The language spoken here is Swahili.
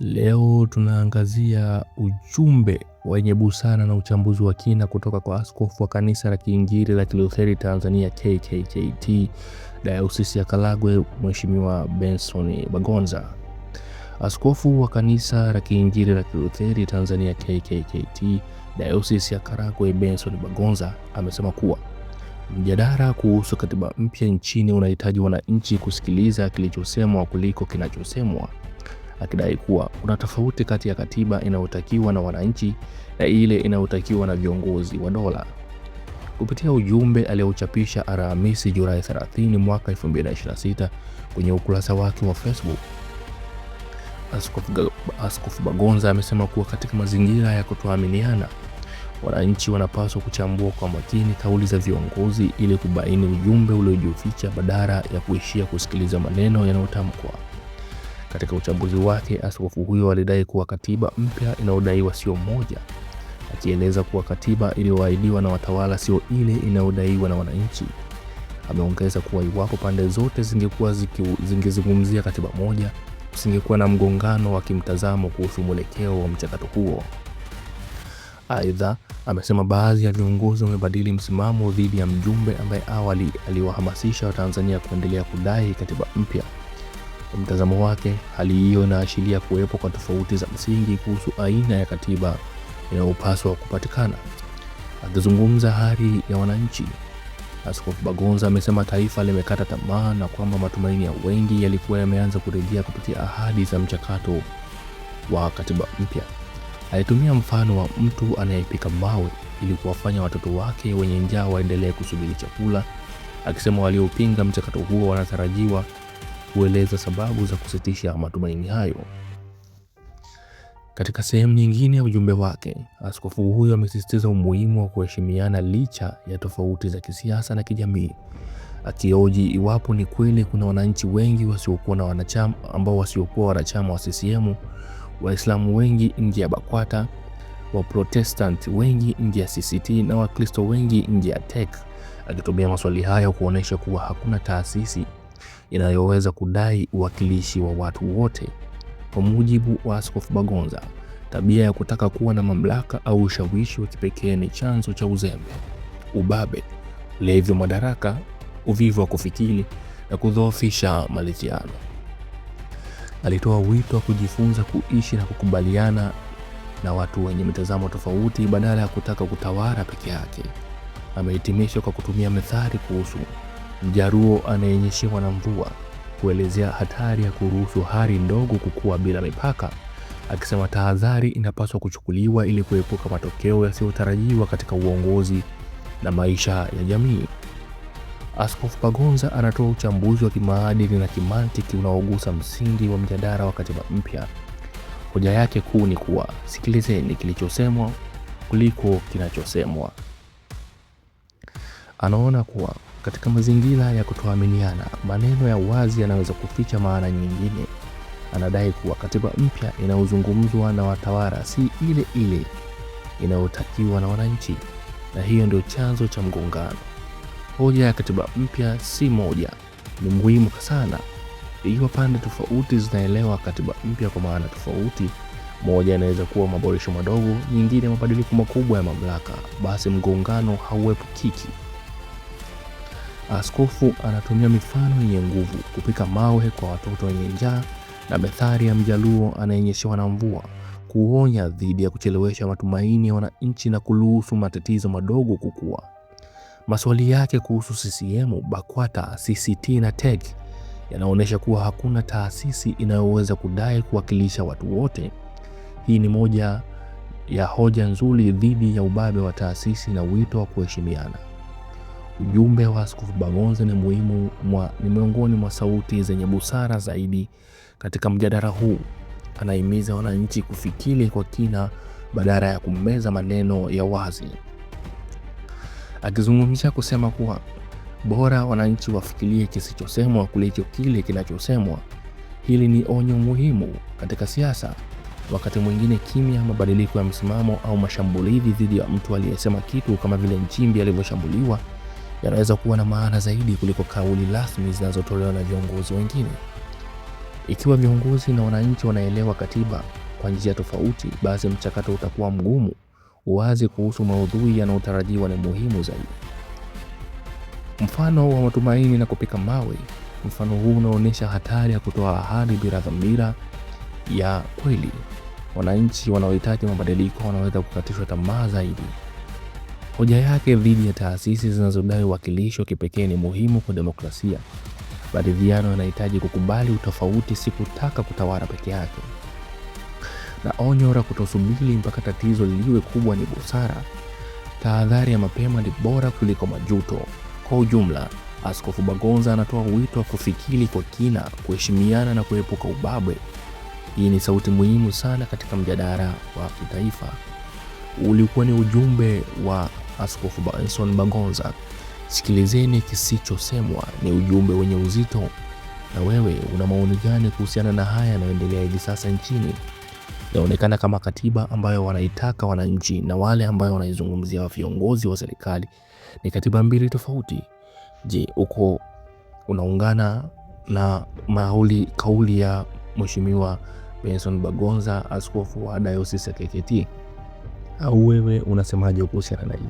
Leo tunaangazia ujumbe wenye busara na uchambuzi wa kina kutoka kwa askofu wa kanisa la Kiinjili la Kilutheri Tanzania KKKT Dayosisi ya Karagwe, Mheshimiwa Benson Bagonza. Askofu wa kanisa la Kiinjili la Kilutheri Tanzania KKKT Dayosisi ya Karagwe, Benson Bagonza amesema kuwa mjadala kuhusu katiba mpya nchini unahitaji wananchi kusikiliza kilichosemwa kuliko kinachosemwa, akidai kuwa kuna tofauti kati ya katiba inayotakiwa na wananchi na ile inayotakiwa na viongozi wa dola. Kupitia ujumbe aliochapisha Alhamisi Julai 30 mwaka 2026 kwenye ukurasa wake wa Facebook, Askofu Bagonza amesema kuwa katika mazingira ya kutoaminiana, wananchi wanapaswa kuchambua kwa makini kauli za viongozi ili kubaini ujumbe uliojificha badala ya kuishia kusikiliza maneno yanayotamkwa. Katika uchambuzi wake, askofu huyo alidai kuwa katiba mpya inayodaiwa sio moja, akieleza kuwa katiba iliyoahidiwa na watawala sio ile inayodaiwa na wananchi. Ameongeza kuwa iwapo pande zote zingezungumzia katiba moja, kusingekuwa na mgongano wa kimtazamo kuhusu mwelekeo wa mchakato huo. Aidha, amesema baadhi ya viongozi wamebadili msimamo dhidi ya mjumbe ambaye awali aliwahamasisha Watanzania kuendelea kudai katiba mpya. Kwa mtazamo wake, hali hiyo inaashiria kuwepo kwa tofauti za msingi kuhusu aina ya katiba inayopaswa kupatikana. Akizungumza hali ya wananchi, Askofu Bagonza amesema taifa limekata tamaa na kwamba matumaini ya wengi yalikuwa yameanza kurejea kupitia ahadi za mchakato wa katiba mpya. Alitumia mfano wa mtu anayepika mawe ili kuwafanya watoto wake wenye njaa waendelee kusubiri chakula, akisema waliopinga mchakato huo wanatarajiwa kueleza sababu za kusitisha matumaini hayo. Katika sehemu nyingine ya ujumbe wake, askofu huyo amesisitiza umuhimu wa kuheshimiana licha ya tofauti za kisiasa na kijamii, akioji iwapo ni kweli kuna wananchi wengi wasiokuwa wanachama wa CCM, Waislamu wengi nje ya BAKWATA, Waprotestant wengi nje ya CCT na Wakristo wengi nje ya TEC, akitumia maswali hayo kuonesha kuwa hakuna taasisi inayoweza kudai uwakilishi wa watu wote. Kwa mujibu wa Askofu Bagonza, tabia ya kutaka kuwa na mamlaka au ushawishi wa kipekee ni chanzo cha uzembe, ubabe, ulevi wa madaraka, uvivu wa kufikiri na kudhoofisha maridhiano. Alitoa wito wa kujifunza kuishi na kukubaliana na watu wenye mitazamo tofauti badala ya kutaka kutawala peke yake. Amehitimisha kwa kutumia methali kuhusu mjaruo anayenyeshewa na mvua, kuelezea hatari ya kuruhusu hali ndogo kukua bila mipaka, akisema tahadhari inapaswa kuchukuliwa ili kuepuka matokeo yasiyotarajiwa katika uongozi na maisha ya jamii. Askofu Bagonza anatoa uchambuzi wa kimaadili na kimantiki unaogusa msingi wa mjadala wa katiba mpya. Hoja yake kuu ni kuwa sikilizeni kilichosemwa kuliko kinachosemwa. Anaona kuwa katika mazingira ya kutoaminiana, maneno ya wazi yanaweza kuficha maana nyingine. Anadai kuwa katiba mpya inayozungumzwa na watawala si ile ile inayotakiwa na wananchi, na hiyo ndio chanzo cha mgongano. Hoja ya katiba mpya si moja ni muhimu sana. Ikiwa pande tofauti zinaelewa katiba mpya kwa maana tofauti, moja inaweza kuwa maboresho madogo, nyingine mabadiliko makubwa ya mamlaka, basi mgongano hauepukiki. Askofu anatumia mifano yenye nguvu: kupika mawe kwa watoto wenye njaa na methali ya mjaluo anayenyeshewa na mvua, kuonya dhidi ya kuchelewesha matumaini ya wananchi na kuruhusu matatizo madogo kukua. Maswali yake kuhusu CCM, BAKWATA, CCT na TEC yanaonyesha kuwa hakuna taasisi inayoweza kudai kuwakilisha watu wote. Hii ni moja ya hoja nzuri dhidi ya ubabe wa taasisi na wito wa kuheshimiana. Ujumbe wa Askofu Bagonza ni miongoni mwa sauti zenye busara zaidi katika mjadala huu. Anahimiza wananchi kufikiri kwa kina badala ya kumeza maneno ya wazi, akizungumzia kusema kuwa bora wananchi wafikirie kisichosemwa kuliko kile kinachosemwa. Hili ni onyo muhimu katika siasa. Wakati mwingine kimya, mabadiliko ya msimamo au mashambulizi dhidi ya mtu aliyesema kitu, kama vile Nchimbi alivyoshambuliwa, yanaweza kuwa na maana zaidi kuliko kauli rasmi zinazotolewa na viongozi wengine. Ikiwa viongozi na wananchi wanaelewa katiba kwa njia tofauti, basi mchakato utakuwa mgumu. Uwazi kuhusu maudhui yanayotarajiwa ni muhimu zaidi. Mfano wa matumaini na kupika mawe. Mfano huu unaonyesha hatari ya kutoa ahadi bila dhamira ya kweli. Wananchi wanaohitaji mabadiliko wanaweza kukatishwa tamaa zaidi. Hoja yake dhidi ya taasisi zinazodai uwakilisho kipekee ni muhimu kwa demokrasia. Maridhiano yanahitaji kukubali utofauti, si kutaka kutawala peke yake. Na onyo la kutosubiri mpaka tatizo liwe kubwa ni busara. Tahadhari ya mapema ni bora kuliko majuto. Kwa ujumla, Askofu Bagonza anatoa wito wa kufikiri kwa kina, kuheshimiana na kuepuka ubabe. Hii ni sauti muhimu sana katika mjadala wa kitaifa. Ulikuwa ni ujumbe wa Askofu Benson Bagonza. Sikilizeni kisichosemwa, ni ujumbe wenye uzito. Na wewe una maoni gani kuhusiana na haya yanayoendelea hivi sasa nchini? Inaonekana kama katiba ambayo wanaitaka wananchi na wale ambao wanaizungumzia viongozi wa serikali ni katiba mbili tofauti. Je, uko unaungana na kauli ya Mheshimiwa Benson Bagonza, askofu wa Dayosisi ya KKKT, au wewe unasemaje kuhusiana na hili?